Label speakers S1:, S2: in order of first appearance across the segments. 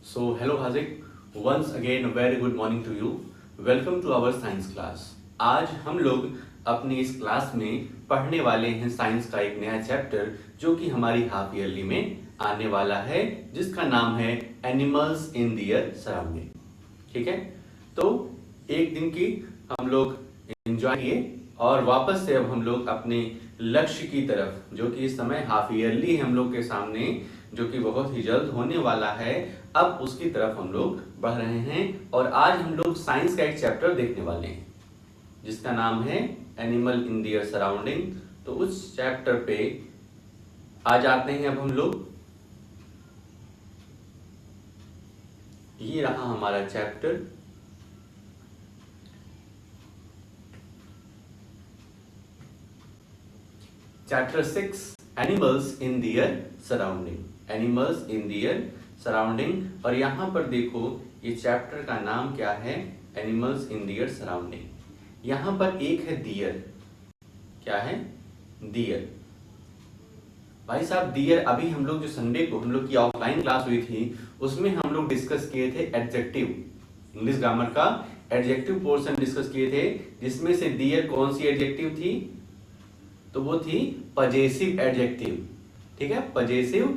S1: So, hello Hazik, once again a very good morning to you. Welcome to our science class. आज हम लोग अपनी इस class में पढ़ने वाले हैं साइंस का एक नया चैप्टर जो कि हमारी हाफ ईयरली में आने वाला है, जिसका नाम है एनिमल्स इन दियर सराउंडिंग। ठीक है, तो एक दिन की हम लोग एंजॉय किए और वापस से अब हम लोग अपने लक्ष्य की तरफ, जो कि इस समय हाफ ईयरली हम लोग के सामने, जो कि बहुत ही जल्द होने वाला है, अब उसकी तरफ हम लोग बढ़ रहे हैं। और आज हम लोग साइंस का एक चैप्टर देखने वाले हैं जिसका नाम है एनिमल इन दियर सराउंडिंग। तो उस चैप्टर पे आ जाते हैं अब हम लोग। ये रहा हमारा chapter. Chapter 6 animals in their surrounding. Animals in their surrounding. और यहां पर देखो, ये चैप्टर का नाम क्या है, एनिमल्स इन दियर सराउंडिंग। यहां पर एक है दियर। क्या है? दियर। भाई साहब, दियर अभी हम लोग जो संडे को हम लोग की ऑफलाइन क्लास हुई थी उसमें हम लोग डिस्कस किए थे एडजेक्टिव, इंग्लिश ग्रामर का एडजेक्टिव पोर्शन डिस्कस किए थे, जिसमें से दियर कौन सी एडजेक्टिव थी? तो वो थी पजेसिव एडजेक्टिव। ठीक है, पजेसिव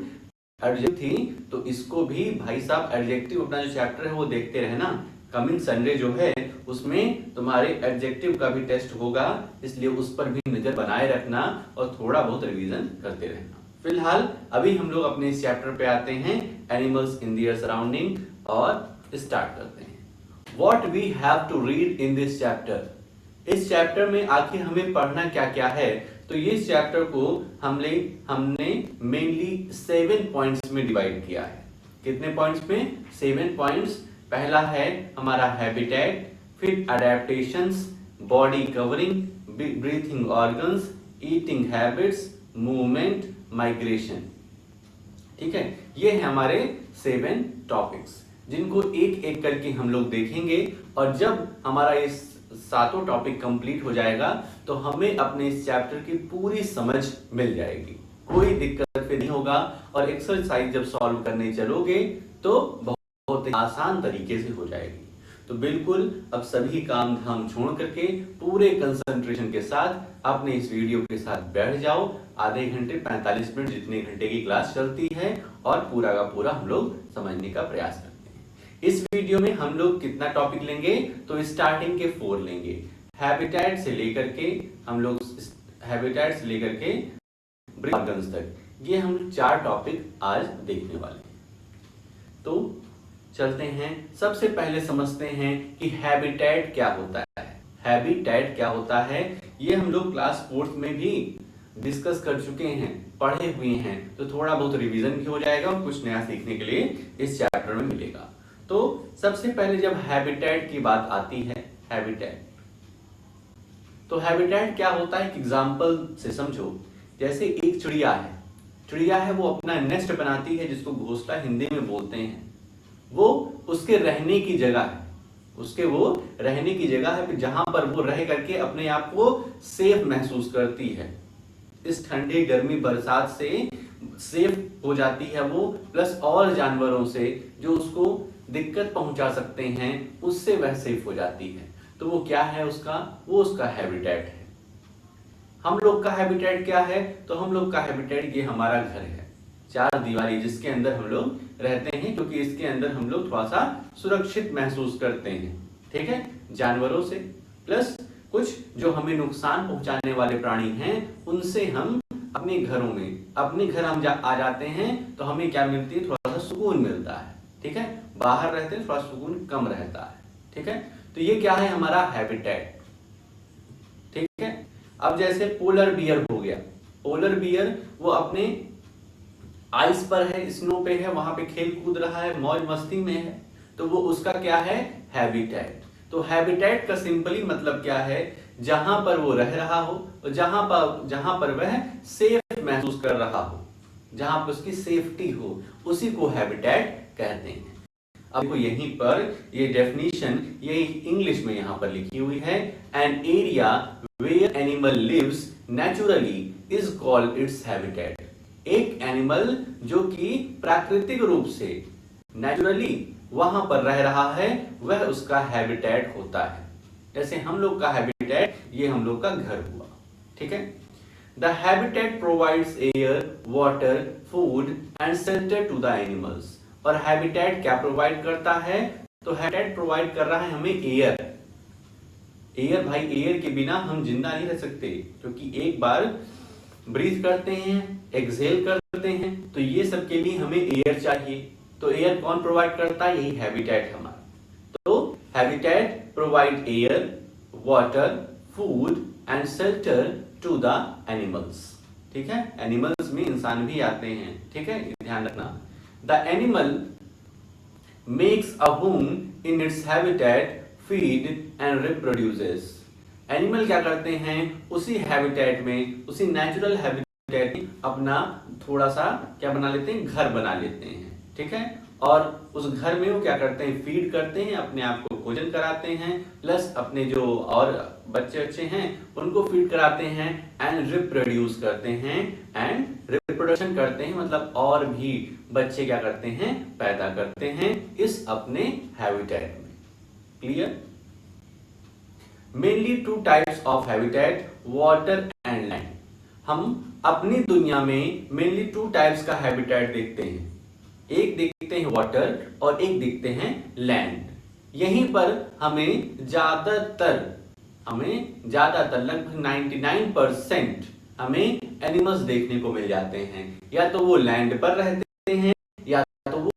S1: एडजेक्टिव थी। तो इसको भी भाई साहब एडजेक्टिव अपना जो चैप्टर है वो देखते रहना। कमिंग संडे जो है उसमें तुम्हारे एडजेक्टिव का भी टेस्ट होगा, इसलिए उस पर भी नजर बनाए रखना और थोड़ा बहुत रिवीजन करते रहना। फिलहाल अभी हम लोग अपने इस चैप्टर पे आते हैं, एनिमल्स इन दियर सराउंडिंग, और स्टार्ट करते हैं। What we have to read in this chapter. इस चैप्टर में आखिर हमें पढ़ना क्या क्या है? तो ये चैप्टर को हमने मेनली 7 पॉइंट्स में डिवाइड किया है। कितने पॉइंट्स में? 7 पॉइंट्स। पहला है हमारा हैबिटेट, फिर adaptations, body covering, breathing organs, eating habits, movement, migration. ठीक है, ये है हमारे 7 टॉपिक्स, जिनको एक एक करके हम लोग देखेंगे। और जब हमारा इस 7 टॉपिक कंप्लीट हो जाएगा तो हमें अपने इस चैप्टर की पूरी समझ मिल जाएगी, कोई दिक्कत फिर नहीं होगा। और एक्सरसाइज जब सॉल्व करने चलोगे तो बहुत आसान तरीके से हो जाएगी। तो बिल्कुल अब सभी काम धाम छोड़ करके पूरे कंसंट्रेशन के साथ अपने इस वीडियो के साथ बैठ जाओ। आधे घंटे 45 मिनट जितने घंटे की क्लास चलती है, और पूरा का पूरा हम लोग समझने का प्रयास करते हैं। इस वीडियो में हम लोग कितना टॉपिक लेंगे? तो स्टार्टिंग के 4 लेंगे। हैबिटेट से लेकर के हम लोग ब्रीथिंग ऑर्गन्स तक, ये हम 4 टॉपिक आज देखने वाले हैं। तो चलते हैं, सबसे पहले समझते हैं कि हैबिटेट क्या होता है। हैबिटेट क्या होता है ये हम लोग क्लास 4th में भी डिस्कस कर चुके हैं, पढ़े हुए हैं। तो थोड़ा बहुत रिवीजन भी हो जाएगा और कुछ नया सीखने के लिए इस चैप्टर में मिलेगा। तो सबसे पहले जब हैबिटेट की बात आती है, हैबिटेट, तो हैबिटेट क्या होता है, एक एग्जांपल से समझो। जैसे एक चिड़िया है, वो अपना नेस्ट बनाती है, जिसको घोंसला हिंदी में बोलते हैं। वो उसके रहने की जगह है, जहां पर वो रह करके अपने आप को सेफ महसूस करती है। इस ठंडी गर्मी बरसात से सेफ हो जाती है वो, प्लस और जानवरों से जो उसको दिक्कत पहुंचा सकते हैं उससे वह सेफ हो जाती है। तो वो क्या है उसका हैबिटेट है। हम लोग का हैबिटेट क्या है? तो हम लोग का हैबिटेट ये हमारा घर है, 4 दीवारी, जिसके अंदर हम लोग रहते हैं, क्योंकि इसके अंदर हम लोग थोड़ा सा सुरक्षित महसूस करते हैं। ठीक है, जानवरों से, प्लस कुछ जो हमें नुकसान पहुंचाने वाले प्राणी हैं उनसे हम अपने घर हम आ जाते हैं, तो हमें क्या मिलती है? थोड़ा सा सुकून मिलता है। ठीक है, बाहर रहते हैं थोड़ा सुकून कम रहता है। ठीक है, तो ये क्या है? हमारा हैबिटेट। ठीक है, अब जैसे पोलर बियर हो गया। पोलर बियर वो अपने आइस पर है, स्नो पे है, वहां पे खेल कूद रहा है, मौज मस्ती में है, तो वो उसका क्या है? हैबिटेट। तो हैबिटेट का सिंपली मतलब क्या है? जहां पर वो रह रहा हो, जहां पर वह सेफ महसूस कर रहा हो, जहां पर उसकी सेफ्टी हो, उसी को हैबिटेट कहते हैं। अब देखो यहीं पर ये डेफिनेशन ये इंग्लिश में यहां पर लिखी हुई है। An area where animal lives naturally is called its habitat. एक एनिमल जो कि प्राकृतिक रूप से नेचुरली वहां पर रह रहा है, वह उसका हैबिटेट होता है। जैसे हम लोग का हैबिटेट, ये हम लोग का घर हुआ, ठीक है। The habitat provides air, water, food and shelter to the animals. और हैबिटेट क्या प्रोवाइड करता है? तो हैबिटेट प्रोवाइड कर रहा है हमें एयर। एयर भाई, एयर के बिना हम जिंदा नहीं रह सकते, क्योंकि एक बार ब्रीथ करते हैं, एक्सहेल करते हैं, तो ये सब के लिए हमें एयर चाहिए। तो एयर कौन प्रोवाइड करता है? यही हैबिटेट हमारा। तो habitat provide air, water, food and shelter to the animals. ठीक है, एनिमल्स में इंसान भी आते हैं, ठीक है, ध्यान रखना। The animal makes a home in its habitat, feed and reproduces. Animal क्या करते हैं? उसी हैबिटेट में, उसी नेचुरल हैबिटेट में अपना थोड़ा सा क्या बना लेते हैं? घर बना लेते हैं, ठीक है। और उस घर में वो क्या करते हैं? फीड करते हैं, अपने आप को भोजन कराते हैं, प्लस अपने जो और बच्चे हैं उनको फीड कराते हैं, एंड रिप्रोड्यूस करते हैं, एंड रिप्रोडक्शन करते हैं, मतलब और भी बच्चे क्या करते हैं? पैदा करते हैं इस अपने हैबिटेट में। Clear? Mainly two types of habitat, water and land. हम अपनी दुनिया में मेनली टू टाइप्स का हैबिटेट देखते हैं, एक देखते हैं वाटर और एक देखते हैं लैंड। यहीं पर हमें ज्यादातर लगभग 99% हमें एनिमल्स देखने को मिल जाते हैं। या तो वो लैंड पर रहते हैं या तो वो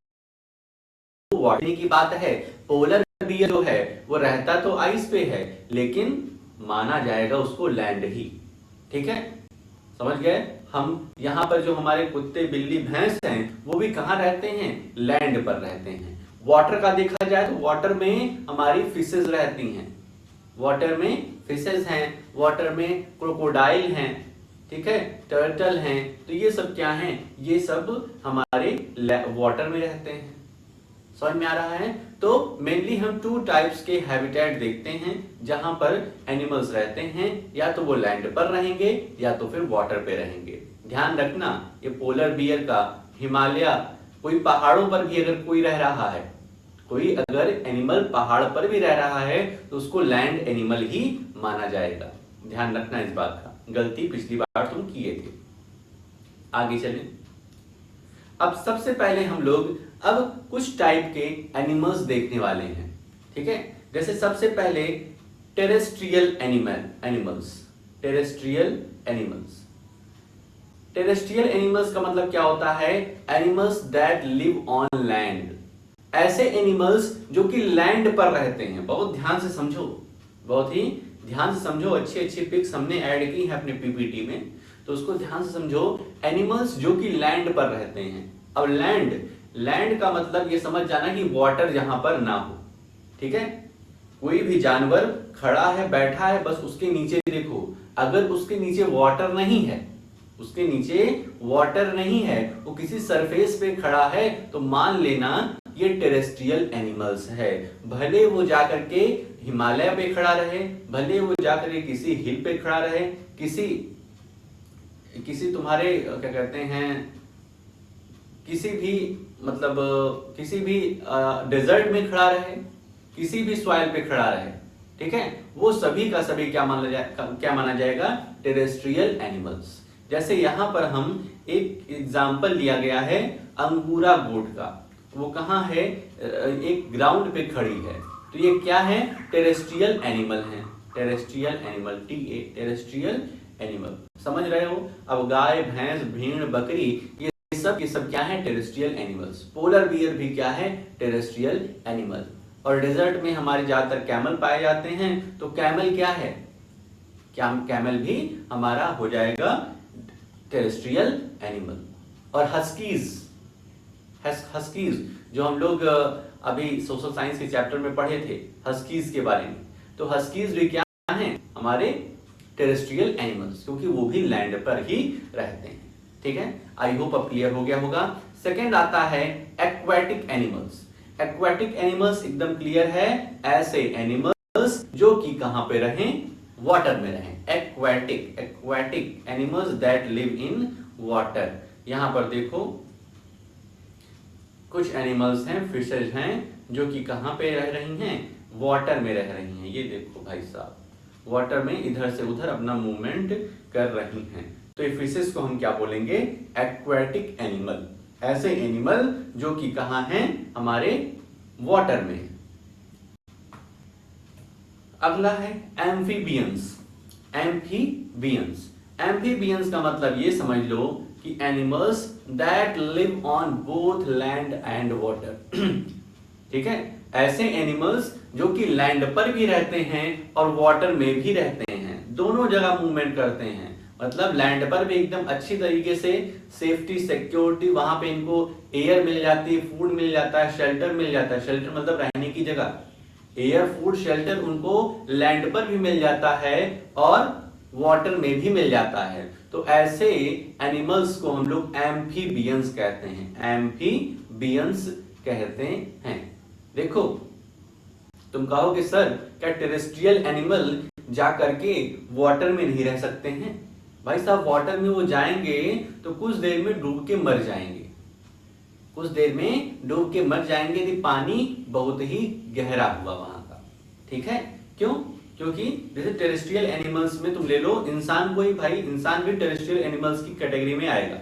S1: वाटर की बात है। पोलर बियर जो है वो रहता तो आइस पे है, लेकिन माना जाएगा उसको लैंड ही, ठीक है, समझ गए। हम यहाँ पर जो हमारे कुत्ते, बिल्ली, भैंस हैं वो भी कहाँ रहते हैं? लैंड पर रहते हैं। वाटर का देखा जाए तो वाटर में हमारी फिशेज रहती हैं, वाटर में फिशेज हैं, वाटर में क्रोकोडाइल हैं, ठीक है, टर्टल हैं। तो ये सब क्या हैं? ये सब हमारे वाटर में रहते हैं। समझ में आ रहा है? तो मेनली हम टू टाइप्स के हैबिटेट देखते हैं जहां पर एनिमल्स रहते हैं, या तो वो लैंड पर रहेंगे या तो फिर वाटर पे रहेंगे। ध्यान रखना, ये पोलर बियर का हिमालय, कोई पहाड़ों पर भी अगर कोई रह रहा है, कोई अगर एनिमल पहाड़ पर भी रह रहा है तो उसको लैंड एनिमल ही माना जाएगा। ध्यान रखना इस बात का, गलती पिछली बार तुम किए थे। आगे चलें। अब सबसे पहले हम लोग अब कुछ टाइप के एनिमल्स देखने वाले हैं, ठीक है। जैसे सबसे पहले टेरेस्ट्रियल एनिमल्स। टेरेस्ट्रियल एनिमल्स का मतलब क्या होता है? Animals that live on land. ऐसे एनिमल्स जो कि लैंड पर रहते हैं। बहुत ध्यान से समझो, बहुत ही ध्यान से समझो। अच्छी अच्छी पिक्स हमने ऐड की है अपने पीपीटी में, तो उसको ध्यान से समझो। एनिमल्स जो कि लैंड पर रहते हैं। अब लैंड का मतलब ये समझ जाना कि वाटर जहां पर ना हो, ठीक है। कोई भी जानवर खड़ा है, बैठा है, बस उसके नीचे देखो, अगर उसके नीचे वाटर नहीं है, उसके नीचे वाटर नहीं है, वो किसी सरफेस पे खड़ा है, तो मान लेना ये टेरेस्ट्रियल एनिमल्स है। भले वो जाकर के हिमालय पे खड़ा रहे, भले वो जाकर के किसी हिल पे खड़ा रहे, किसी तुम्हारे क्या कहते हैं, किसी भी मतलब किसी भी डेजर्ट में खड़ा रहे, किसी भी सॉइल पे खड़ा रहे, ठीक है, वो सभी का सभी क्या माना जाएगा? Terrestrial animals. जैसे यहां पर हम एक एग्जाम्पल लिया गया है अंगूरा गोट का। वो कहाँ है? एक ग्राउंड पे खड़ी है, तो ये क्या है? टेरेस्ट्रियल एनिमल है। टेरेस्ट्रियल एनिमल, टेरेस्ट्रियल एनिमल, समझ रहे हो? अब गाय, भैंस, भेड़, बकरी, ये सब क्या है? Terrestrial animals. पोलर बियर भी क्या है? Terrestrial animal. और डेजर्ट में हमारे ज्यादातर कैमल पाए जाते हैं, तो कैमल क्या है? कैमल भी हमारा हो जाएगा टेरेस्ट्रियल एनिमल। और हस्कीज जो हम लोग अभी सोशल साइंस के चैप्टर में पढ़े थे, हस्कीज के बारे में, तो हस्कीज भी क्या है? हमारे टेरेस्ट्रियल एनिमल्स, क्योंकि वो भी लैंड पर ही रहते हैं, ठीक है। आई होप अब क्लियर हो गया होगा। सेकेंड आता है एक्वाटिक एनिमल्स। एक्वाटिक एनिमल्स एकदम क्लियर है, ऐसे एनिमल्स जो कि कहां पे रहें? वाटर में रहें। Aquatic animals that live in water. यहां पर देखो कुछ एनिमल्स हैं, फिशेज हैं, जो कि कहाँ पे रह रही हैं, वाटर में रह रही हैं। ये देखो भाई साहब, वाटर में इधर से उधर अपना मूवमेंट कर रही हैं। तो ये फिशेस को हम क्या बोलेंगे, एक्वेटिक एनिमल। ऐसे एनिमल जो कि कहाँ हैं, हमारे वाटर में। अगला है एम्फीबियंस। एम्फीबियंस, एम्फीबियंस का मतलब ये समझ लो कि animals that live on both land and water. ठीक है, ऐसे एनिमल्स जो कि लैंड पर भी रहते हैं और वाटर में भी रहते हैं, दोनों जगह मूवमेंट करते हैं। मतलब लैंड पर भी एकदम अच्छी तरीके से सेफ्टी सिक्योरिटी, वहां पे इनको एयर मिल जाती है, फूड मिल जाता है, शेल्टर मिल जाता है। शेल्टर मतलब रहने की जगह, एयर फूड शेल्टर उनको लैंड पर भी मिल जाता है और वाटर में भी मिल जाता है। तो ऐसे एनिमल्स को हम लोग एम्फीबियंस कहते हैं, एम्फीबियंस कहते हैं। देखो, तुम कहोगे सर क्या टेरेस्ट्रियल एनिमल जा करके वाटर में नहीं रह सकते हैं? भाई साहब, वाटर में वो जाएंगे तो कुछ देर में डूब के मर जाएंगे, कुछ देर में डूब के मर जाएंगे यदि पानी बहुत ही गहरा हुआ वहां का। ठीक है, क्यों? क्योंकि जैसे टेरेस्ट्रियल एनिमल्स में तुम ले लो इंसान को ही, भाई इंसान भी टेरेस्ट्रियल एनिमल्स की कैटेगरी में आएगा।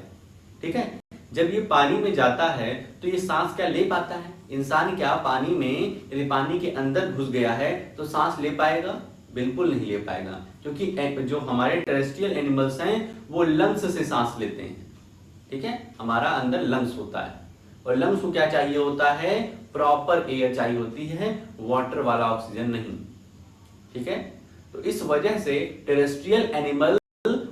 S1: ठीक है, जब ये पानी में जाता है तो ये सांस क्या ले पाता है? इंसान क्या पानी में, यदि पानी के अंदर घुस गया है तो सांस ले पाएगा? बिल्कुल नहीं ले पाएगा, क्योंकि जो हमारे टेरेस्ट्रियल एनिमल्स हैं वो लंग्स से सांस लेते हैं। ठीक है, हमारा अंदर लंग्स होता है और लंग्स को क्या चाहिए होता है, प्रॉपर एयर चाहिए होती है, वाटर वाला ऑक्सीजन नहीं। ठीक है, तो इस वजह से टेरेस्ट्रियल एनिमल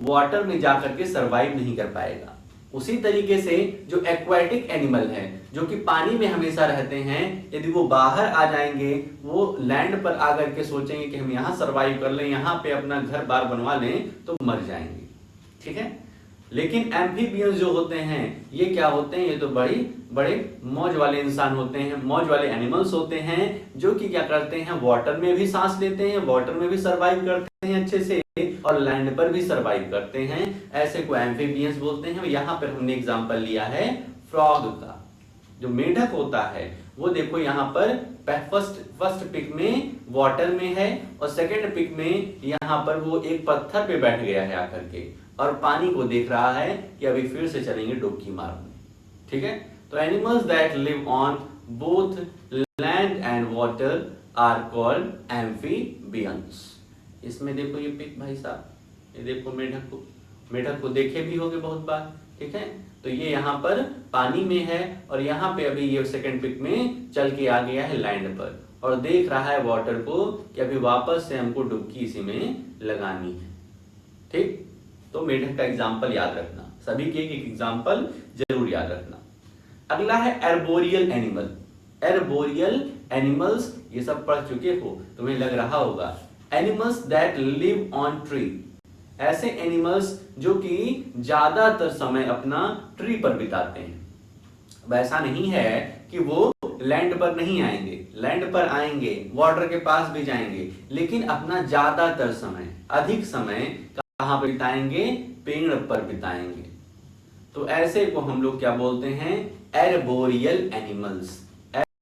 S1: वाटर में जाकर के सरवाइव नहीं कर पाएगा। उसी तरीके से जो एक्वाटिक एनिमल है, जो कि पानी में हमेशा रहते हैं, यदि वो बाहर आ जाएंगे, वो लैंड पर आकर के सोचेंगे कि हम यहाँ सरवाइव कर लें, यहाँ पे अपना घर बार बनवा लें, तो मर जाएंगे। ठीक है, लेकिन एम्फीबियंस जो होते हैं ये क्या होते हैं, ये तो बड़े मौज वाले इंसान होते हैं, मौज वाले एनिमल्स होते हैं, जो कि क्या करते हैं, वाटर में भी सांस लेते हैं, वाटर में भी सरवाइव करते हैं अच्छे से, और लैंड पर भी सरवाइव करते हैं। ऐसे को एम्फीबियंस बोलते हैं। यहाँ पर हमने एग्जांपल लिया है फ्रॉग का। जो मेढक होता है वो देखो यहाँ पर फर्स्ट पिक में वाटर में है और सेकंड पिक में यहाँ पर वो एक पत्थर पे बैठ गया है आकर के, और पानी को देख रहा है कि अभी फिर से चलेंगे डुबकी मारने। ठीक है, तो animals that live on both land and water are called amphibians. इसमें देखो ये पिक भाई साहब, ये देखो मेढक को देखे भी होंगे बहुत बार। ठीक है, तो ये यहाँ पर पानी में है और यहाँ पे अभी ये सेकंड पिक में चल के आ गया है लैंड पर और देख रहा है वाटर को कि अभी वापस से हमको डुबकी इसी में लगानी है। ठीक, तो मेढक का एग्जाम्पल याद रखना, सभी के एक एग्जाम्पल जरूर याद रखना। अगला है एर्बोरियल एनिमल। एर्बोरियल एनिमल्स ये सब पढ़ चुके हो, तुम्हें लग रहा होगा। Animals that live on tree, ऐसे एनिमल्स जो कि ज्यादातर समय अपना ट्री पर बिताते हैं। वैसा नहीं है कि वो लैंड पर नहीं आएंगे, लैंड पर आएंगे, वाटर के पास भी जाएंगे, लेकिन अपना ज्यादातर समय, अधिक समय कहां पर बिताएंगे, पेड़ पर बिताएंगे। तो ऐसे को हम लोग क्या बोलते हैं, एर्बोरियल एनिमल्स।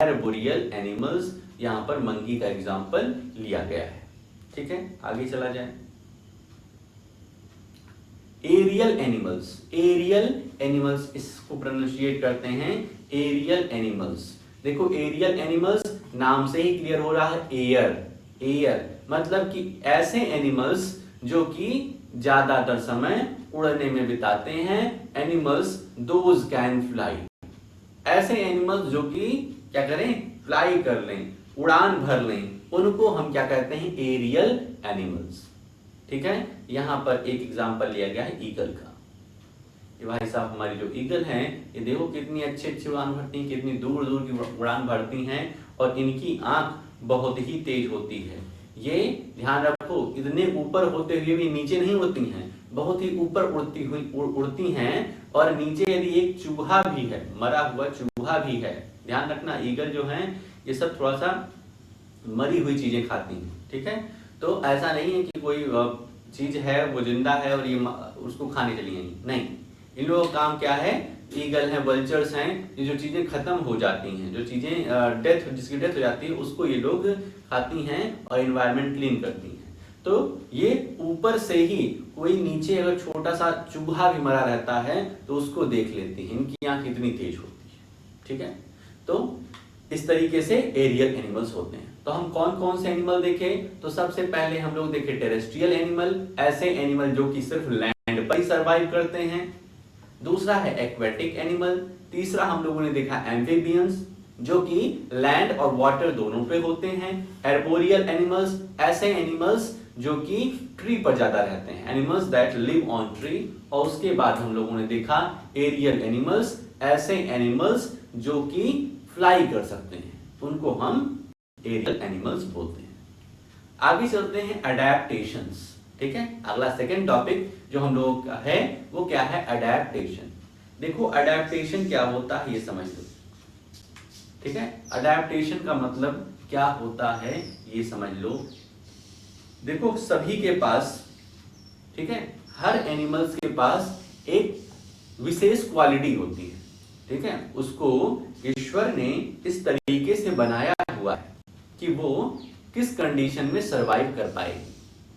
S1: एर्बोरियल एनिमल्स, यहां पर मंकी का एग्जांपल लिया गया है। ठीक है, आगे चला जाए। एरियल एनिमल्स, एरियल एनिमल्स इसको प्रोनाउंसिएट करते हैं एरियल एनिमल्स। देखो एरियल एनिमल्स नाम से ही क्लियर हो रहा है, एयर मतलब कि ऐसे एनिमल्स जो कि ज्यादातर समय उड़ने में बिताते हैं। एनिमल्स दोज कैन फ्लाई, ऐसे एनिमल्स जो कि क्या करें, फ्लाई कर लें, उड़ान भर लें, उनको हम क्या कहते हैं, एरियल एनिमल्स। ठीक है, यहां पर एक एग्जांपल लिया गया है ईगल का। ये भाई साहब हमारी जो ईगल हैं, ये देखो कितनी अच्छी उड़ान भरती हैं, कितनी दूर दूर की उड़ान भरती हैं और इनकी आंख बहुत ही तेज होती है। ये ध्यान रखो, इतने ऊपर होते हुए भी नीचे नहीं उड़ती हैं, बहुत ही ऊपर उड़ती हैं और नीचे यदि एक चूहा भी है, मरा हुआ चूहा भी है। ध्यान रखना, ईगल जो है ये सब थोड़ा सा मरी हुई चीजें खाती हैं। ठीक है, तो ऐसा नहीं है कि कोई चीज है वो जिंदा है और ये उसको खाने चली गई, नहीं। इन लोगों का काम क्या है, ईगल हैं, वल्चर्स हैं, ये जो चीजें खत्म हो जाती हैं, जो चीजें जिसकी डेथ हो जाती है उसको ये लोग खाती हैं और एनवायरनमेंट क्लीन करती हैं। तो ये ऊपर से ही कोई नीचे अगर छोटा सा चूहा भी मरा रहता है तो उसको देख लेती है, इनकी आंख इतनी तेज होती है। ठीक है, तो इस तरीके से एरियल एनिमल्स होते हैं। तो हम कौन कौन से एनिमल देखे, तो सबसे पहले हम लोग देखे टेरेस्ट्रियल एनिमल, ऐसे एनिमल जो कि सिर्फ लैंड पर ही सर्वाइव करते हैं। दूसरा है एक्वेटिक एनिमल। तीसरा हम लोगों ने देखा एम्फीबियंस, जो कि लैंड और वाटर दोनों पे होते हैं। एर्बोरियल एनिमल्स, ऐसे एनिमल्स जो कि ट्री पर ज्यादा रहते हैं, animals that live on tree. और उसके बाद हम लोगों ने देखा एरियल एनिमल्स, ऐसे एनिमल्स जो कि फ्लाई कर सकते हैं, उनको हम एरियल एनिमल्स बोलते हैं। आगे चलते हैं अडैप्टेशंस। ठीक है, अगला सेकंड टॉपिक जो हम लोग का है वो क्या है, अडैप्टेशन। देखो अडैप्टेशन क्या होता है ये समझ लो। ठीक है, अडैप्टेशन का मतलब क्या होता है ये समझ लो। देखो सभी के पास, ठीक है, हर एनिमल्स के पास एक विशेष क्वालिटी होती है। ठीक है, उसको ईश्वर ने इस तरीके से बनाया हुआ है कि वो किस कंडीशन में सरवाइव कर पाएगी।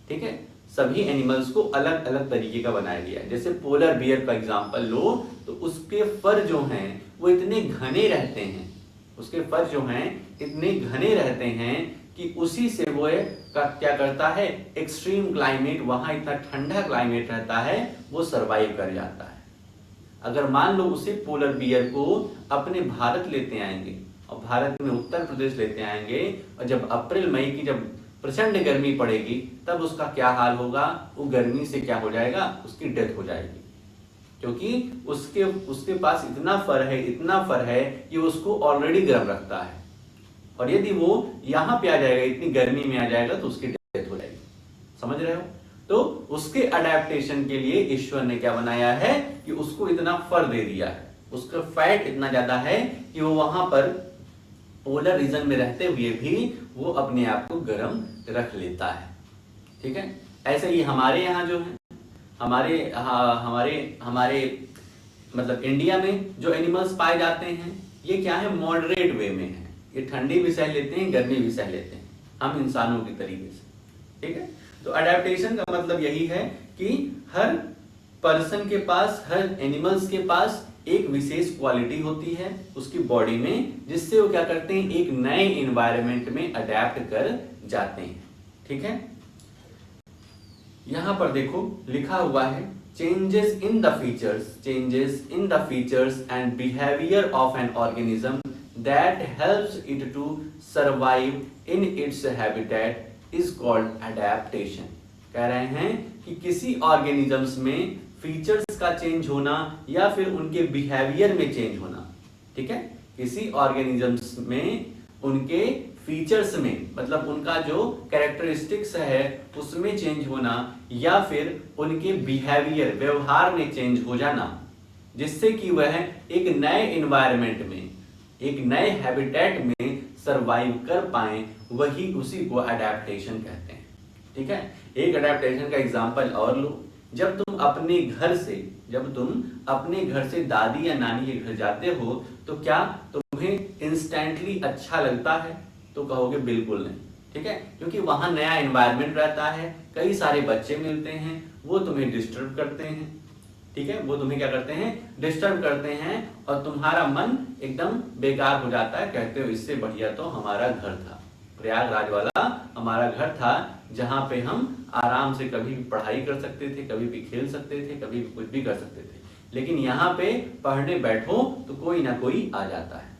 S1: ठीक है, सभी एनिमल्स को अलग अलग तरीके का बनाया गया है। जैसे पोलर बियर का एग्जांपल लो तो उसके फर जो हैं वो इतने घने रहते हैं, उसके फर जो हैं इतने घने रहते हैं कि उसी से वो क्या करता है, एक्सट्रीम क्लाइमेट, वहां इतना ठंडा क्लाइमेट रहता है, वो सरवाइव कर जाता है। अगर मान लो उसी पोलर बियर को अपने भारत लेते आएंगे और भारत में उत्तर प्रदेश लेते आएंगे और जब अप्रैल मई की जब प्रचंड गर्मी पड़ेगी तब उसका क्या हाल होगा, वो गर्मी से क्या हो जाएगा, उसकी डेथ हो जाएगी, क्योंकि उसके पास इतना फर है कि उसको ऑलरेडी गर्म रखता है। और यदि वो यहाँ पे आ जाएगा, इतनी गर्मी में आ जाएगा तो उसकी डेथ हो जाएगी। समझ रहे हो? तो उसके अडेप्टेशन के लिए ईश्वर ने क्या बनाया है कि उसको इतना फर दे दिया है, उसका फैट इतना ज्यादा है कि वो वहां पर पोलर रीजन में रहते हुए भी वो अपने आप को गर्म रख लेता है। ठीक है, ऐसे ही हमारे यहाँ जो है, हमारे मतलब इंडिया में जो एनिमल्स पाए जाते हैं ये क्या है, मॉडरेट वे में है। ये ठंडी भी सह लेते हैं, गर्मी भी सह लेते हैं, हम इंसानों के तरीके से। ठीक है, तो अडेप्टेशन का मतलब यही है कि हर पर्सन के पास, हर एनिमल्स के पास एक विशेष क्वालिटी होती है उसकी बॉडी में, जिससे वो क्या करते हैं, एक नए एनवायरनमेंट में अडेप्ट कर जाते हैं। ठीक है, यहां पर देखो लिखा हुआ है changes in the features and behaviour of an organism that helps it to survive in its habitat is called adaptation। कह रहे हैं कि किसी ऑर्गेनिजम्स में फीचर्स का चेंज होना या फिर उनके बिहेवियर में चेंज होना। ठीक है, किसी ऑर्गेनिजम्स में उनके फीचर्स में, मतलब उनका जो कैरेक्टरिस्टिक्स है उसमें चेंज होना, या फिर उनके बिहेवियर, व्यवहार में चेंज हो जाना, जिससे कि वह एक नए एनवायरनमेंट में, एक नए हैबिटेट में सरवाइव कर पाए, वही उसी को अडेप्टेशन कहते हैं। ठीक है, एक अडेप्टेशन का एग्जांपल और लो। जब तुम अपने घर से दादी या नानी के घर जाते हो तो क्या तुम्हें इंस्टेंटली अच्छा लगता है? तो कहोगे बिल्कुल नहीं। ठीक है, क्योंकि वहां नया एनवायरनमेंट रहता है, कई सारे बच्चे मिलते हैं, वो तुम्हें डिस्टर्ब करते हैं। ठीक है, वो तुम्हें क्या करते हैं, डिस्टर्ब करते हैं, और तुम्हारा मन एकदम बेकार हो जाता है। कहते हो इससे बढ़िया तो हमारा घर था, प्रयागराज वाला हमारा घर था, जहां पे हम आराम से कभी भी पढ़ाई कर सकते थे, कभी भी खेल सकते थे, कभी भी कुछ भी कर सकते थे। लेकिन यहाँ पे पढ़ने बैठो तो कोई ना कोई आ जाता है।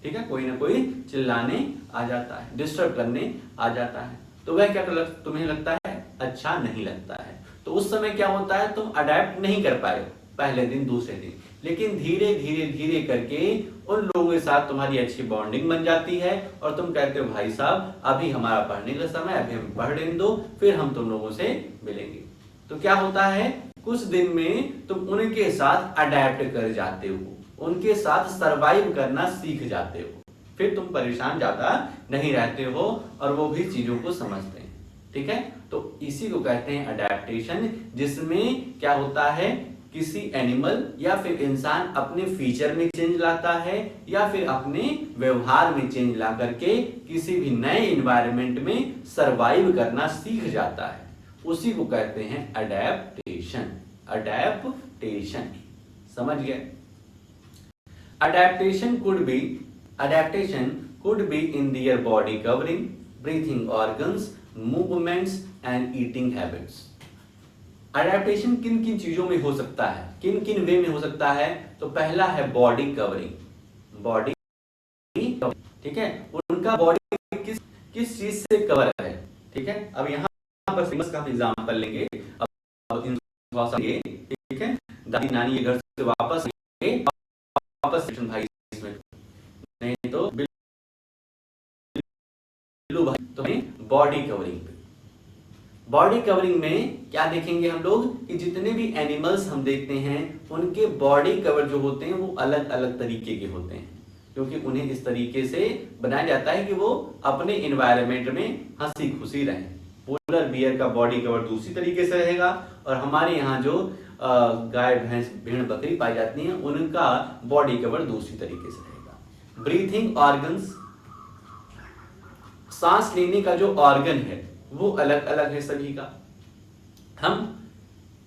S1: ठीक है, कोई ना कोई चिल्लाने आ जाता है, डिस्टर्ब करने आ जाता है, तो वह क्या तुम्हें लगता है, अच्छा नहीं लगता है। तो उस समय क्या होता है, तुम अडेप्ट नहीं कर पाए पहले दिन, दूसरे दिन, लेकिन धीरे धीरे करके उन लोगों के साथ तुम्हारी अच्छी बॉन्डिंग बन जाती है और तुम कहते हो भाई साहब अभी हमारा पढ़ने का समय, अभी हम पढ़ लेने दो, फिर हम तुम लोगों से मिलेंगे। तो क्या होता है, कुछ दिन में तुम उनके साथ अडेप्ट कर जाते हो, उनके साथ सरवाइव करना सीख जाते हो, फिर तुम परेशान ज्यादा नहीं रहते हो और वो भी चीजों को समझते हैं। ठीक है, तो इसी को कहते हैं अडेप्टेशन, जिसमें क्या होता है किसी एनिमल या फिर इंसान अपने फीचर में चेंज लाता है या फिर अपने व्यवहार में चेंज ला करके किसी भी नए एनवायरनमेंट में सरवाइव करना सीख जाता है, उसी को कहते हैं अडेप्टेशन। अडेप्टेशन, समझ गए? Adaptation could be in their body covering, breathing organs, movements and eating habits. Adaptation किन किन चीजों में हो सकता है, किन किन वे में हो सकता है? तो पहला है बॉडी कवरिंग। बॉडी, ठीक है, उनका बॉडी किस किस चीज से कवर है, ठीक है। अब यहाँ पर फेमस का हम एग्जांपल लेंगे। अब इन ठीक है, दादी नानी के घर से वापस भाई इसमें नहीं तो बिल्लू भाई, तो बॉडी कवरिंग पे, बॉडी कवरिंग में क्या देखेंगे हम लोग कि जितने भी एनिमल्स हम देखते हैं उनके बॉडी कवर जो होते हैं वो अलग अलग तरीके के होते हैं, क्योंकि उन्हें इस तरीके से बनाया जाता है कि वो अपने एनवायरनमेंट में हंसी खुशी रहें। पोलर बियर का बॉडी कवर दूसरी तरीके से रहेगा और हमारे यहाँ जो गाय भैंस भेड़ बकरी पाई जाती हैं उनका बॉडी कवर दूसरी तरीके से रहेगा। ब्रीथिंग ऑर्गन्स, सांस लेने का जो ऑर्गन है वो अलग अलग है सभी का। हम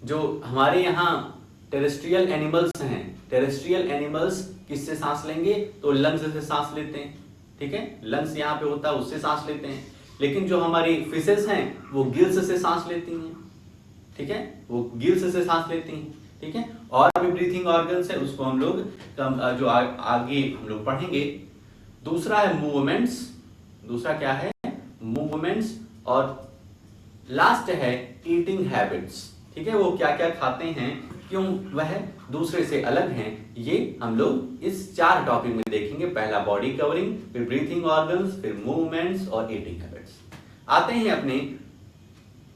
S1: जो हमारे यहाँ टेरेस्ट्रियल एनिमल्स हैं, टेरेस्ट्रियल एनिमल्स किससे सांस लेंगे? तो लंग्स से सांस लेते हैं, ठीक है, लंग्स यहाँ पे होता है उससे सांस लेते हैं। लेकिन जो हमारी फिशेस हैं वो गिल्स से सांस लेती हैं, ठीक है, वो गिल्स से सांस लेती हैं, ठीक है। और भी ब्रीथिंग ऑर्गन्स है, उसको हम लोग जो आगे हम लोग पढ़ेंगे। दूसरा है मूवमेंट्स, दूसरा क्या है? मूवमेंट्स। और लास्ट है ईटिंग हैबिट्स, ठीक है, वो क्या क्या खाते हैं, क्यों वह दूसरे से अलग हैं, ये हम लोग इस 4 टॉपिक में देखेंगे। पहला बॉडी कवरिंग, फिर ब्रीथिंग ऑर्गन्स, फिर मूवमेंट्स और ईटिंग हैबिट्स। आते हैं अपने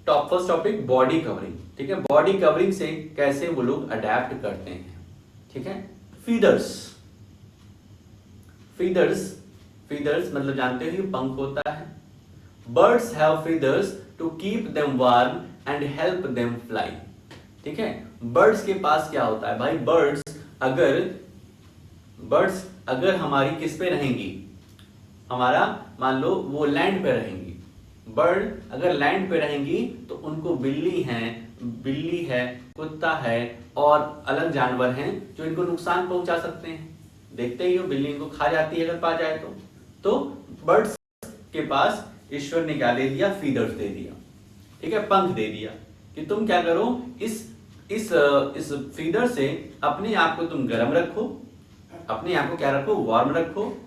S1: फर्स्ट टॉपिक बॉडी कवरिंग, ठीक है। बॉडी कवरिंग से कैसे वो लोग अडेप्ट करते हैं, ठीक है। फीदर्स, फीदर्स, फीदर्स मतलब जानते हो पंख होता है। Birds have feathers to keep them warm and help them fly, ठीक है। बर्ड्स के पास क्या होता है भाई? बर्ड्स अगर हमारी किस पे रहेंगी, हमारा मान लो वो लैंड पे रहेंगी, बर्ड अगर लैंड पे रहेंगी तो उनको बिल्ली है, कुत्ता है और अलग जानवर हैं जो इनको नुकसान पहुंचा सकते हैं। देखते ही हो, बिल्ली इनको खा जाती है अगर पा जाए तो बर्ड्स के पास ईश्वर ने क्या दे दिया? फीदर्स दे दिया, ठीक है, पंख दे दिया कि तुम क्या करो, इस फीदर से अपने आप को तुम गर्म रखो, अपने आप को क्या रखो? वार्म रखो,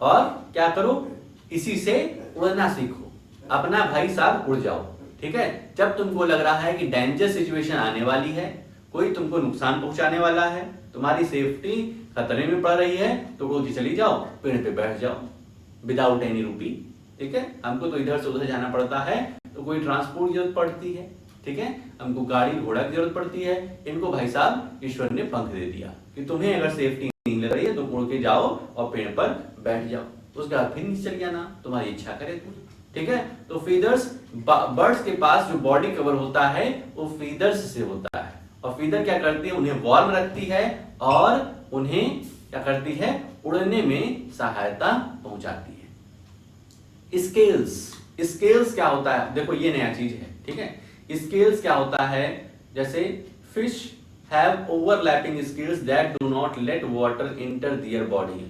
S1: और क्या करो? इसी से उड़ना सीखो, अपना भाई साहब उड़ जाओ, ठीक है। जब तुमको लग रहा है कि डेंजर सिचुएशन आने वाली है, कोई तुमको नुकसान पहुंचाने वाला है, तुम्हारी सेफ्टी खतरे में पड़ रही है, तो गोदी चली जाओ, पेड़ पे बैठ जाओ विदाउट एनी रूपी, ठीक है। हमको तो इधर से उधर जाना पड़ता है तो कोई ट्रांसपोर्ट की जरूरत पड़ती है, ठीक है, हमको गाड़ी घोड़ा की जरूरत पड़ती है। इनको भाई साहब ईश्वर ने पंख दे दिया कि तुम्हें अगर सेफ्टी नहीं लग रही है तो उड़ के जाओ और पेड़ पर बैठ जाओ, उसके बाद फिर नीचे चल जाना, तुम्हारी इच्छा करे तो, ठीक है। तो फीदर्स, बर्ड्स के पास जो बॉडी कवर होता है वो फीदर्स से होता है, और फीदर क्या करती है? उन्हें वार्म रखती है और उन्हें क्या करती है? उड़ने में सहायता पहुंचाती है। स्केल्स, स्केल्स क्या होता है? देखो ये नया चीज है, ठीक है। स्केल्स क्या होता है? जैसे fish have overlapping scales that do not let water enter their body,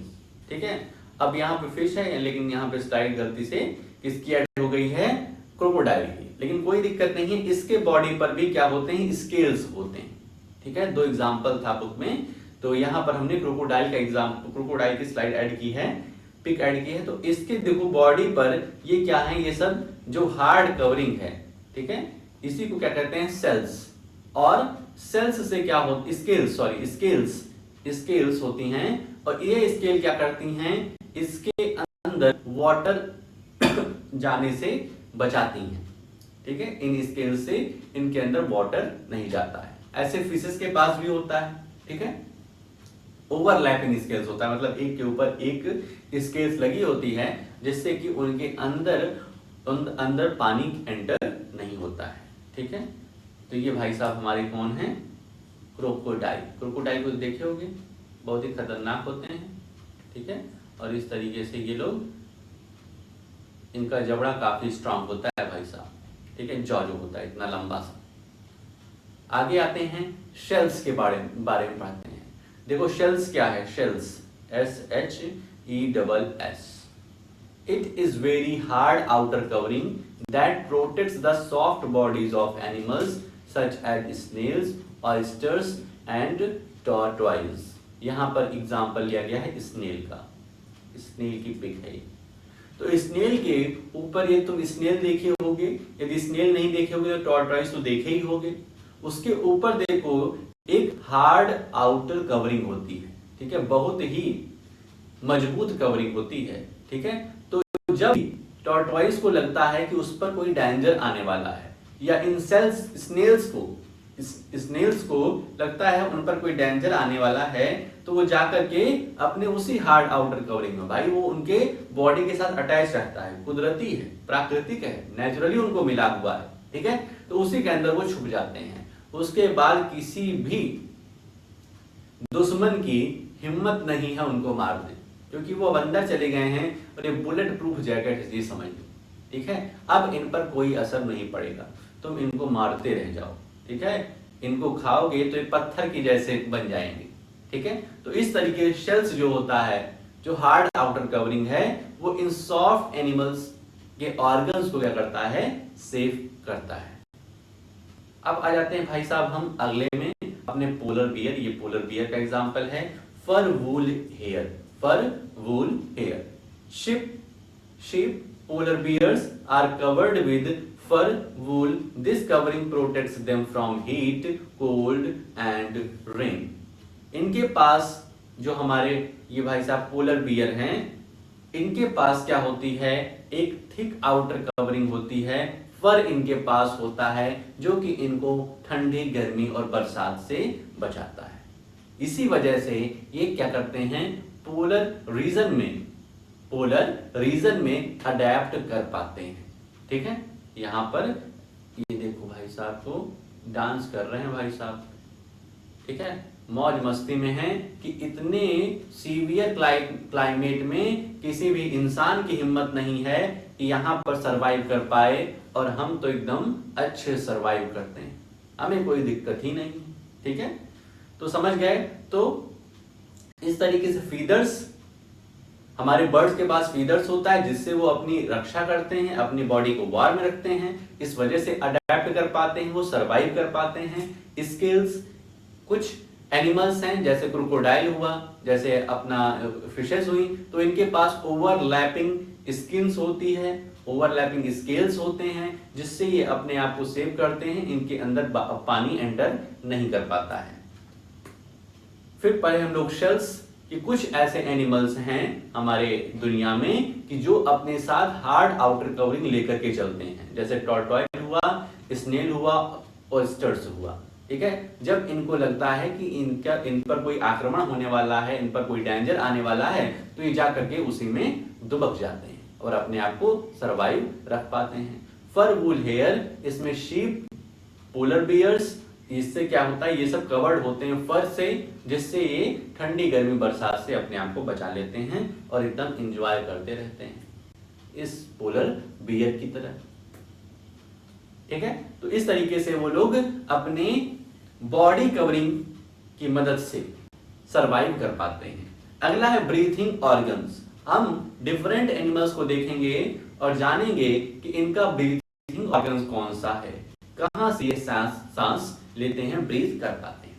S1: ठीक है। अब यहाँ पे फिश है, लेकिन यहाँ पे स्लाइड गलती से किसकी ऐड हो गई है? क्रोकोडाइल की, लेकिन कोई दिक्कत नहीं है, इसके बॉडी पर भी क्या होते हैं? स्केल्स होते हैं, ठीक है। 2 एग्जाम्पल था बुक में, तो यहाँ पर हमने क्रोकोडाइल का क्रोकोडाइल की स्लाइड ऐड की है, पिक ऐड की है। तो इसके देखो बॉडी पर ये क्या है? ये सब जो हार्ड कवरिंग है, ठीक है, इसी को क्या कहते हैं? सेल्स। और सेल्स से क्या होती? स्केल्स होती हैं, और ये स्केल क्या करती हैं? इसके अंदर वाटर जाने से बचाती हैं, ठीक है। इन स्केल से इनके अंदर वाटर नहीं जाता है। ऐसे फिशेस के पास भी होता है, ठीक है। ओवरलैपिंग स्केल्स होता है, मतलब एक के ऊपर एक स्केल्स लगी होती है जिससे कि उनके अंदर पानी एंटर नहीं होता है, ठीक है। तो ये भाई साहब हमारे कौन है? क्रोकोडाइल। क्रोकोडाइल को देखे होंगे, बहुत ही खतरनाक होते हैं, ठीक है। और इस तरीके से ये लोग, इनका जबड़ा काफी स्ट्रांग होता है भाई साहब, ठीक है, जॉ जो होता है इतना लंबा सा। आगे आते हैं शेल्स के बारे में पढ़ते हैं। देखो शेल्स क्या है, shells SHELLS, it is very hard outer covering that protects the soft bodies of animals such as snails, oysters and tortoises। यहाँ पर एग्जाम्पल लिया गया है स्नेल का, स्नेल की पिक है। तो स्नेल के ऊपर ये तुम स्नेल देखे होगे, यदि स्नेल नहीं देखे होगे तो टॉर्टॉइस तो देखे ही होगे। उसके ऊपर देखो एक हार्ड आउटर कवरिंग होती है, ठीक है, बहुत ही मजबूत कवरिंग होती है, ठीक है। तो जब टॉर्टॉइस को लगता है कि उस पर कोई डेंजर आने वाला है, या इन स्नेल्स को लगता है उन पर कोई डेंजर आने वाला है, तो वो जाकर के अपने उसी हार्ड आउटर कवरिंग में, भाई वो उनके बॉडी के साथ अटैच रहता है, कुदरती है, प्राकृतिक है, नेचुरली उनको मिला हुआ है, ठीक है। तो उसी के अंदर वो छुप जाते हैं। उसके बाद किसी भी दुश्मन की हिम्मत नहीं है उनको मार दे, क्योंकि वो अंदर चले गए हैं और ये बुलेट प्रूफ जैकेट है, समझ लो, ठीक है। अब इन पर कोई असर नहीं पड़ेगा, तुम इनको मारते रह जाओ, ठीक है। इनको खाओगे तो ये पत्थर की जैसे बन जाएंगे, ठीक है। तो इस तरीके से शेल्स जो होता है, जो हार्ड आउटर कवरिंग है, वो इन सॉफ्ट एनिमल्स के ऑर्गन्स को क्या करता है, सेफ करता है। अब आ जाते हैं भाई साहब हम अगले में अपने पोलर बियर। ये पोलर बियर का एग्जांपल है fur wool hair, fur wool hair. शिप polar bears are covered with fur wool. This covering protects them from heat, cold and rain. इनके पास जो हमारे ये भाई साहब पोलर बियर हैं, इनके पास क्या होती है, एक थिक आउटर कवरिंग होती है, फर इनके पास होता है जो कि इनको ठंडी, गर्मी और बरसात से बचाता है। इसी वजह से ये क्या करते हैं, पोलर रीजन में अडेप्ट कर पाते हैं, ठीक है। यहाँ पर ये देखो भाई साहब को डांस कर रहे हैं भाई साहब, ठीक है, मौज मस्ती में हैं कि इतने सीवियर क्लाइमेट में किसी भी इंसान की हिम्मत नहीं है कि यहाँ पर सरवाइव कर पाए, और हम तो एकदम अच्छे सरवाइव करते हैं, हमें कोई दिक्कत ही नहीं, ठीक है। तो समझ गए। तो इस तरीके से फीदर्स, हमारे बर्ड्स के पास फीदर्स होता है जिससे वो अपनी रक्षा करते हैं, अपनी बॉडी को वार्म रखते हैं, इस वजह से अडेप्ट कर पाते हैं, वो सरवाइव कर पाते हैं। स्किल्स, कुछ एनिमल्स हैं जैसे क्रोकोडाइल हुआ, जैसे अपना फिशेस हुई, तो इनके पास ओवरलैपिंग स्किन्स होती है, ओवरलैपिंग स्केल्स होते हैं, जिससे ये अपने आप को सेव करते हैं, इनके अंदर पानी एंटर नहीं कर पाता है। फिर पढ़े हम लोग शेल्स कि कुछ ऐसे एनिमल्स हैं हमारे दुनिया में कि जो अपने साथ हार्ड आउटर कवरिंग लेकर के चलते हैं, जैसे टॉर्टॉइस हुआ, स्नेल हुआ, ऑयस्टर्स हुआ, ठीक है। जब इनको लगता है कि इन पर कोई आक्रमण होने वाला है, इन पर कोई डेंजर आने वाला है, तो ये जा करके उसी में दुबक जाते हैं और अपने आप को सरवाइव रख पाते हैं। फर वूल हेयर, इसमें शीप, पोलर बियर्स, इससे क्या होता है, ये सब कवर्ड होते हैं फर से, जिससे ये ठंडी, गर्मी, बरसात से अपने आप को बचा लेते हैं और एकदम एंजॉय करते रहते हैं इस पोलर बियर की तरह, ठीक है। तो इस तरीके से वो लोग अपने बॉडी कवरिंग की मदद से सरवाइव कर पाते हैं। अगला है ब्रीथिंग ऑर्गन्स। हम डिफरेंट एनिमल्स को देखेंगे और जानेंगे कि इनका ब्रीथिंग ऑर्गन्स कौन सा है, कहां से ये सांस लेते हैं, ब्रीथ कर पाते हैं।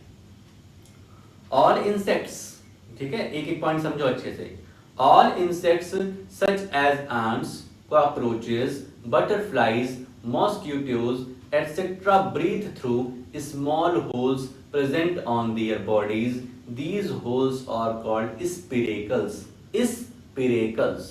S1: ऑल इंसेक्ट्स, ठीक है, एक एक पॉइंट समझो अच्छे से। All insects such as ants, cockroaches, butterflies, mosquitoes, etc. breathe through small holes present on their bodies. These holes are called spiracles. Spiracles,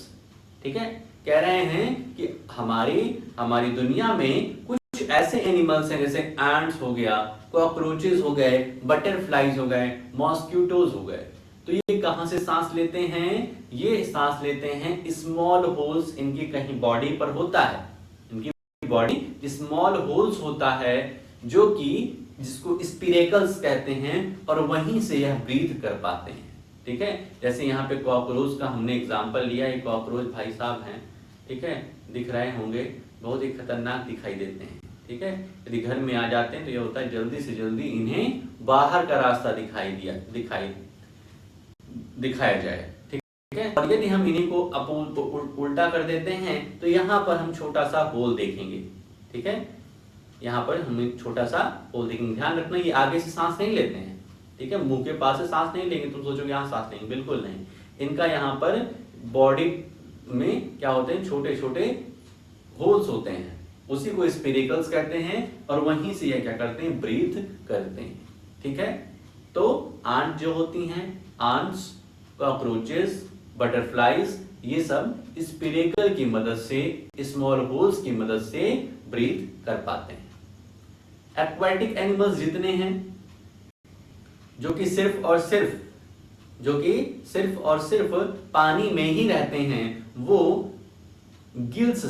S1: ठीक है। कह रहे हैं कि हमारी दुनिया में कुछ ऐसे एनिमल्स हैं जैसे एंट्स हो गया, कॉकरोचेस हो गए, बटरफ्लाइज हो गए, मॉस्किटोज हो गए। तो ये कहां से सांस लेते हैं, ये सांस लेते हैं स्मॉल होल्स, इनकी कहीं बॉडी पर होता है, इनकी बॉडी स्मॉल होल्स होता है जो कि जिसको स्पिरेकल्स कहते हैं, और वहीं से यह ब्रीथ कर पाते हैं। ठीक है, जैसे यहाँ पे कॉकरोच का हमने एग्जाम्पल लिया, ये कॉकरोच भाई साहब हैं, ठीक है, दिख रहे होंगे, बहुत ही खतरनाक दिखाई देते हैं। ठीक है, यदि घर में आ जाते हैं तो यह होता है जल्दी से जल्दी इन्हें बाहर का रास्ता दिखाया जाए। ठीक है, और यदि हम इन्हीं को उल्टा कर देते हैं तो यहाँ पर हम छोटा सा होल देखेंगे। ठीक है, यहाँ पर हम एक छोटा सा होल देखेंगे। ध्यान रखना, ये आगे से सांस नहीं लेते हैं। ठीक है, मुंह के पास से सांस नहीं लेंगे, तुम सोचोगे यहाँ सांस लेंगे, बिल्कुल नहीं। इनका यहाँ पर बॉडी में क्या होते हैं, छोटे छोटे होल्स होते हैं, उसी को स्पिरिकल्स कहते हैं, और वहीं से ये क्या करते हैं, ब्रीथ करते हैं। ठीक है, तो आंट जो होती हैं, आंट्स, कॉकरोचेस, बटरफ्लाइज, ये सब स्पिरिकल की मदद से, स्मॉल होल्स की मदद से ब्रीथ कर पाते हैं। एक्वाटिक एनिमल्स जितने हैं जो कि सिर्फ और सिर्फ पानी में ही रहते हैं, वो गिल्स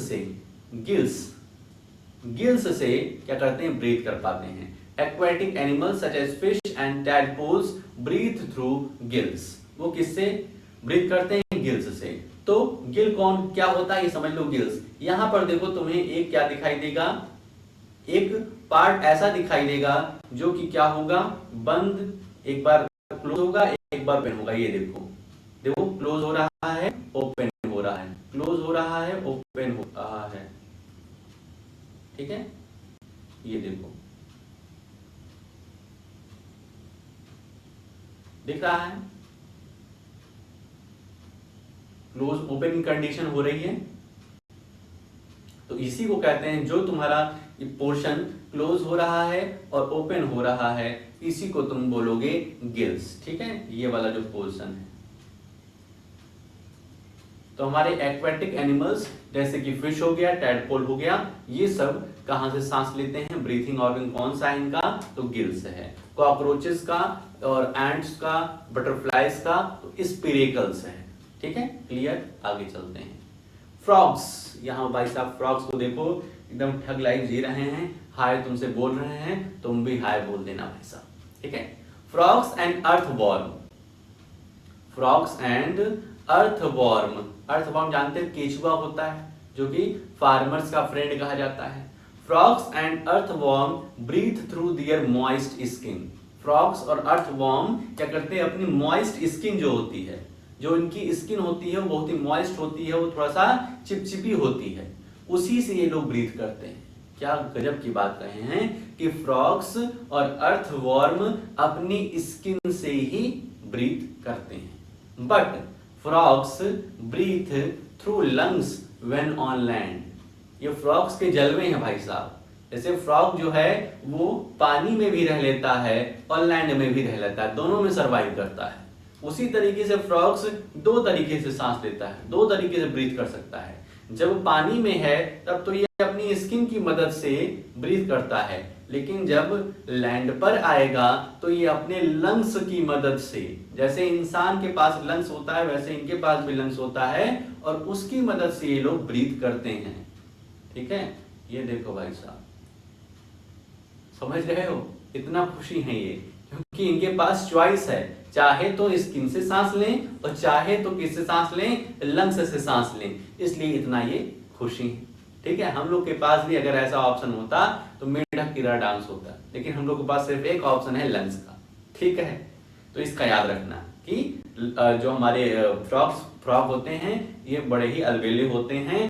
S1: से क्या करते हैं, ब्रीथ कर पाते हैं। Aquatic animals such as fish and tadpoles breathe through gills. वो किससे ब्रीथ करते हैं, गिल्स से। तो गिल क्या होता है ये समझ लो, गिल्स। यहां पर देखो तुम्हें एक क्या दिखाई देगा, एक पार्ट ऐसा दिखाई देगा जो कि क्या होगा, बंद, एक बार क्लोज होगा, एक बार ओपन होगा। ये देखो क्लोज हो रहा है, ओपन हो रहा है, क्लोज हो रहा है, ओपन हो रहा है। ठीक है, ये देखो दिख रहा है, क्लोज ओपन कंडीशन हो रही है। तो इसी को कहते हैं, जो तुम्हारा पोर्शन क्लोज हो रहा है और ओपन हो रहा है, इसी को तुम बोलोगे गिल्स। ठीक है, ये वाला जो पोर्शन है। तो हमारे एक्वेटिक एनिमल्स जैसे कि फिश हो गया, टैडपोल हो गया, ये सब कहां से सांस लेते हैं, ब्रीथिंग ऑर्गन कौन सा है इनका, तो गिल्स है। कॉकरोचेस का और एंट्स का, बटरफ्लाइज का तो स्पिरेकल्स है। ठीक है, क्लियर, आगे चलते हैं। फ्रॉग्स, यहाँ भाई साहब फ्रॉग्स को देखो, एकदम ठग लाइफ जी रहे हैं, हाय तुमसे बोल रहे हैं, तुम भी हाय बोल देना भाई साहब। ठीक है, frogs and earthworm. Frogs and earthworm, earthworm जानते हैं, केचुआ होता है जो कि फार्मर्स का फ्रेंड कहा जाता है। Frogs and earthworm breathe through their moist skin. Frogs और अर्थवॉर्म क्या करते हैं, अपनी मॉइस्ट स्किन जो होती है, जो इनकी स्किन होती है वो बहुत ही मॉइस्ट होती है, वो थोड़ा सा चिपचिपी होती है, उसी से ये लोग ब्रीथ करते हैं। क्या गजब की बात कहे हैं कि फ्रॉग्स और अर्थवॉर्म अपनी स्किन से ही ब्रीथ करते हैं। But frogs breathe through lungs when on land. ये फ्रॉग्स के जलवे हैं भाई साहब। जैसे फ्रॉग जो है वो पानी में भी रह लेता है और लैंड में भी रह लेता है, दोनों में सर्वाइव करता है। उसी तरीके से फ्रॉग्स दो तरीके से सांस लेता है, दो तरीके से ब्रीथ कर सकता है। जब पानी में है तब तो ये अपनी स्किन की मदद से ब्रीथ करता है, लेकिन जब लैंड पर आएगा तो ये अपने लंग्स की मदद से, जैसे इंसान के पास लंग्स होता है वैसे इनके पास भी लंग्स होता है, और उसकी मदद से ये लोग ब्रीथ करते हैं। ठीक है, ये देखो भाई साहब, समझ रहे हो, इतना खुशी है ये, क्योंकि इनके पास चॉइस है, चाहे तो स्किन से सांस लें और चाहे तो किससे सांस लें, लंग्स से सांस लें, इसलिए इतना ये खुशी है। ठीक है, हम लोग के पास भी अगर ऐसा ऑप्शन होता तो मेढक कीड़ा डांस होता, लेकिन हम लोग के पास सिर्फ एक ऑप्शन है, लंग्स का। ठीक है, तो इसका याद रखना कि जो हमारे फ्रॉग होते हैं ये बड़े ही अलबेले होते हैं,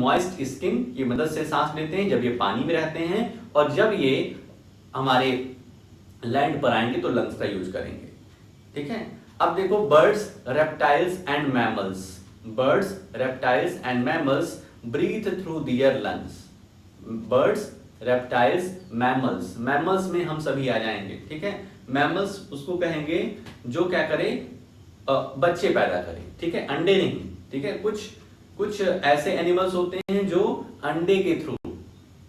S1: मॉइस्ट स्किन की मदद से सांस लेते हैं जब ये पानी में रहते हैं, और जब ये हमारे लैंड पर आएंगे तो लंग्स का यूज करेंगे। ठीक है, अब देखो birds, reptiles and mammals. Birds, reptiles and mammals breathe through their lungs. Birds, reptiles, mammals, mammals में हम सभी आ जाएंगे। ठीक है, मैमल्स उसको कहेंगे जो क्या करे, बच्चे पैदा करे। ठीक है, अंडे नहीं। ठीक है, कुछ ऐसे एनिमल्स होते हैं जो अंडे के थ्रू,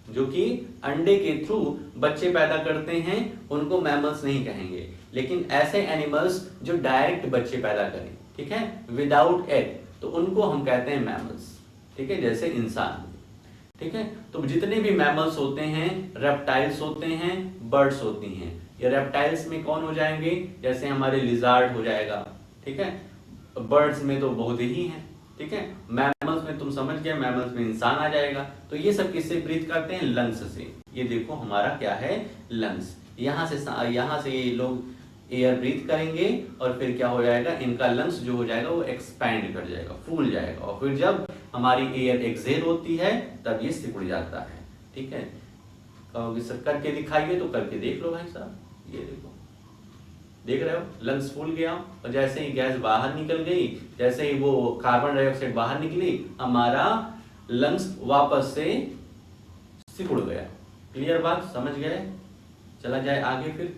S1: जो कि अंडे के थ्रू बच्चे पैदा करते हैं, उनको मैमल्स नहीं कहेंगे। लेकिन ऐसे एनिमल्स जो डायरेक्ट बच्चे पैदा करें, ठीक है, विदाउट एग, तो उनको हम कहते हैं मैमल्स। ठीक है, जैसे इंसान। ठीक है। तो जितने भी मैमल्स होते हैं, रेप्टाइल्स होते हैं, बर्ड्स होती हैं। ये रेप्टाइल्स में कौन हो जाएंगे, जैसे हमारे लिजार्ड हो जाएगा, ठीक है। बर्ड्स में तो बहुत ही हैं, ठीक है। मैमल्स में तुम समझ गए, मैमल्स में इंसान आ जाएगा। तो ये सब किससे ब्रीथ करते हैं, लंग्स से। ये देखो हमारा क्या है, लंग्स। यहाँ से ये लोग एयर ब्रीथ करेंगे और फिर क्या हो जाएगा, इनका लंग्स जो हो जाएगा वो एक्सपैंड कर जाएगा, फूल जाएगा, और फिर जब हमारी एयर एक्सहेल होती है तब ये सिकुड़ जाता है, ठीक है। कहोगे सर करके दिखाइए, तो करके देख लो भाई साहब। ये देखो, देख रहे हो, लंग्स फूल गया और जैसे ही गैस बाहर निकल गई, जैसे ही वो कार्बन डाइऑक्साइड बाहर निकली, हमारा लंग्स वापस से सिकुड़ गया। क्लियर बात, समझ गए। चला जाए आगे फिर।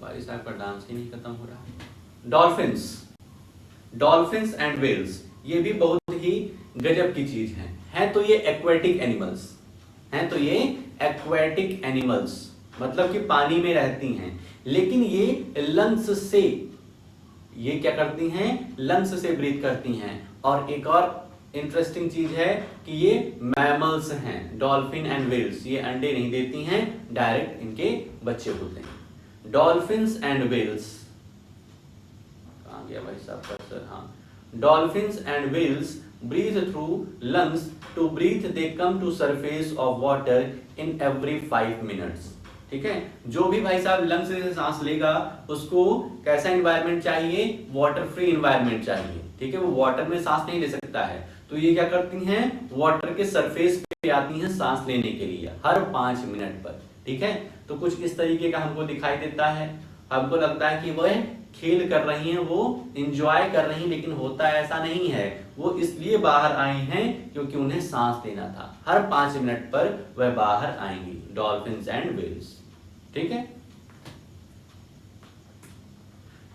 S1: भाई साहब का डांस ही नहीं खत्म हो रहा। डॉल्फिन्स एंड व्हेल्स, ये भी बहुत ही गजब की चीज है तो ये एक्वेटिक एनिमल्स, मतलब कि पानी में रहती हैं, लेकिन ये लंग्स से, ये क्या करती हैं, लंग्स से ब्रीथ करती हैं। और एक और इंटरेस्टिंग चीज है कि ये मैमल्स हैं, डॉल्फिन एंड व्हेल्स। ये अंडे नहीं देती हैं, डायरेक्ट इनके बच्चे होते हैं। डॉल्फिन्स एंड व्हेल्स, कहां गया भाई साहब का सर, हाँ। Dolphins and whales breathe through lungs. To breathe they come to surface of water in every 5 minutes. ठीक है। जो भी भाई साहब लंग्स से सांस लेगा उसको कैसा एनवायरनमेंट चाहिए, वाटर फ्री एनवायरनमेंट चाहिए, ठीक है। वो वाटर में सांस नहीं ले सकता है, तो ये क्या करती हैं, वाटर के सरफेस पे आती हैं सांस लेने के लिए हर 5 मिनट पर, ठीक है। तो कुछ इस तरीके का हमको दिखाई देता है। हमको लगता है कि वह खेल कर रही हैं, वो इंजॉय कर रही हैं, लेकिन होता ऐसा नहीं है। वो इसलिए बाहर आई हैं क्योंकि उन्हें सांस लेना था। हर 5 मिनट पर वह बाहर आएंगी, डॉल्फिन्स एंड व्हेल्स, ठीक है।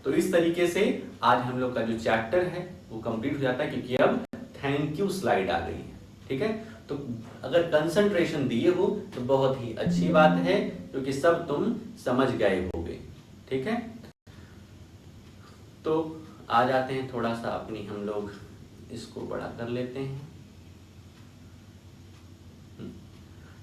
S1: तो इस तरीके से आज हम लोग का जो चैप्टर है वो कंप्लीट हो जाता है, क्योंकि अब थैंक यू स्लाइड आ गई है, ठीक है। तो अगर कंसंट्रेशन दिए हो तो बहुत ही अच्छी बात है, क्योंकि सब तुम समझ गए होगे, ठीक है। तो आ जाते हैं थोड़ा सा अपनी, हम लोग इसको बड़ा कर लेते हैं।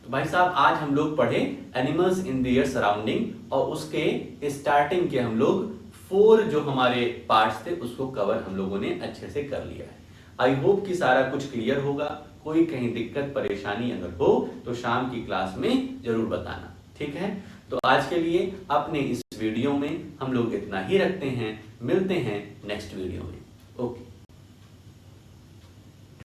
S1: तो भाई साहब आज हम लोग पढ़े एनिमल्स इन देयर सराउंडिंग, और उसके स्टार्टिंग के हम लोग 4 जो हमारे पार्ट्स थे उसको कवर हम लोगों ने अच्छे से कर लिया है। आई होप कि सारा कुछ क्लियर होगा। कोई कहीं दिक्कत परेशानी अगर हो तो शाम की क्लास में जरूर बताना, ठीक है। तो आज के लिए अपने इस वीडियो में हम लोग इतना ही रखते हैं, मिलते हैं नेक्स्ट वीडियो में। ओके।